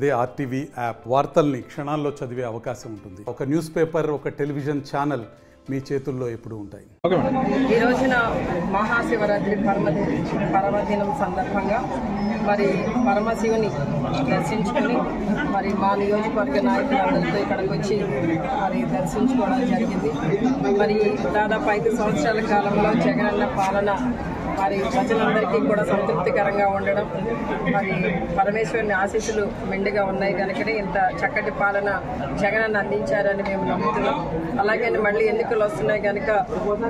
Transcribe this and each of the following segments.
అదే RTV app వార్తల్ని క్షణాల్లో చదివే అవకాశం ఉంటుంది. ఒక న్యూస్ పేపర్, ఒక టెలివిజన్ ఛానల్ మీ చేతుల్లో ఎప్పుడు ఉంటాయి. ఈ రోజున మహాశివరాత్రి పర్వదినం సందర్భంగా మరి పరమశివుని దర్శించుకొని మరి మా నియోజకవర్గ నాయకులందరితో ఇక్కడికి వచ్చి మరి దర్శించుకోవడం జరిగింది. మరి దాదాపు 5 సంవత్సరాల కాలంలో జగనన్న పాలన మరి ప్రజలందరికీ కూడా సంతృప్తికరంగా ఉండడం, మరి పరమేశ్వరుని ఆశీస్సులు మెండుగా ఉన్నాయి కనుకనే ఇంత చక్కటి పాలన జగనన్న అందించారని మేము నమ్ముతున్నాం. అలాగే మళ్ళీ ఎన్నికలు వస్తున్నాయి కనుక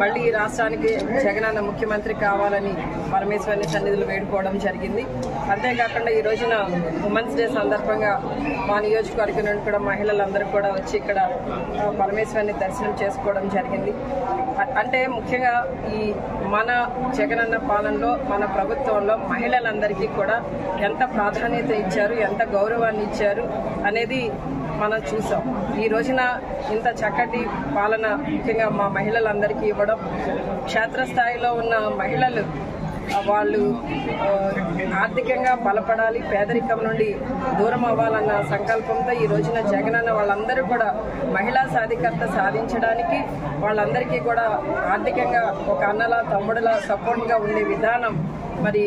మళ్ళీ ఈ రాష్ట్రానికి జగనన్న ముఖ్యమంత్రి కావాలని పరమేశ్వరుని సన్నిధులు వేడుకోవడం జరిగింది. అంతేకాకుండా ఈ రోజున ఉమెన్స్ డే సందర్భంగా మా నియోజకవర్గం నుండి కూడా మహిళలందరూ కూడా వచ్చి ఇక్కడ పరమేశ్వరుని దర్శనం చేసుకోవడం జరిగింది. అంటే ముఖ్యంగా ఈ మన జగనన్న పాలనలో, మన ప్రభుత్వంలో మహిళలందరికీ కూడా ఎంత ప్రాధాన్యత ఇచ్చారు, ఎంత గౌరవాన్ని ఇచ్చారు అనేది మనం చూసాం. ఈ రోజున ఇంత చక్కటి పాలన ముఖ్యంగా మా మహిళలందరికీ ఇవ్వడం, క్షేత్రస్థాయిలో ఉన్న మహిళలు వాళ్ళు ఆర్థికంగా బలపడాలి, పేదరికం నుండి దూరం అవ్వాలన్న సంకల్పంతో ఈ రోజున జగనన్న వాళ్ళందరూ కూడా మహిళా సాధికారత సాధించడానికి వాళ్ళందరికీ కూడా ఆర్థికంగా ఒక అన్నలా తమ్ముడులా సపోర్ట్గా ఉండే విధానం మరి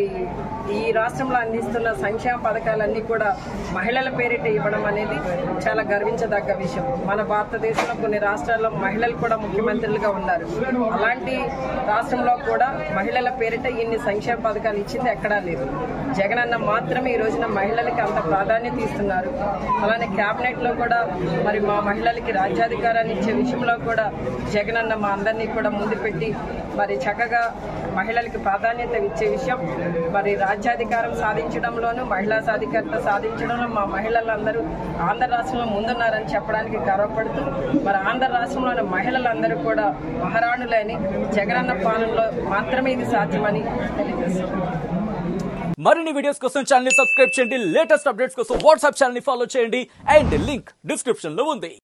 ఈ రాష్ట్రంలో అందిస్తున్న సంక్షేమ పథకాలన్నీ కూడా మహిళల పేరిట ఇవ్వడం అనేది చాలా గర్వించదగ్గ విషయం. మన భారతదేశంలో కొన్ని రాష్ట్రాల్లో మహిళలు కూడా ముఖ్యమంత్రులుగా ఉన్నారు. అలాంటి రాష్ట్రంలో కూడా మహిళల పేరిట ఇన్ని సంక్షేమ పథకాలు ఇచ్చింది ఎక్కడా లేదు. జగనన్న మాత్రమే ఈ రోజున మహిళలకి అంత ప్రాధాన్యత ఇస్తున్నారు. అలానే క్యాబినెట్లో కూడా మరి మా మహిళలకి రాజ్యాధికారాన్ని ఇచ్చే విషయంలో కూడా జగనన్న మా అందరినీ కూడా ముందు పెట్టి మరి చక్కగా మహిళలకి ప్రాధాన్యత ఇచ్చే విషయం, మరి రాజ్యాధికారం సాధించడంలోనూ మహిళా సాధికారత సాధించడంలో మా మహిళలందరూ ఆంధ్ర రాష్ట్రంలో ముందున్నారని చెప్పడానికి గర్వపడుతూ మరి ఆంధ్ర రాష్ట్రంలోని మహిళలందరూ కూడా మహారాణులని జగనన్న పాలనలో మాత్రమే ఇది సాధ్యమని తెలియజేస్తున్నారు. మరిన్ని వీడియోస్ కోసం ఛానల్ ని సబ్స్క్రైబ్ చేయండి. లేటెస్ట్ అప్డేట్స్ కోసం వాట్సాప్ ఛానల్ ని ఫాలో చేయండి. అండ్ లింక్ డిస్క్రిప్షన్ లో ఉంది.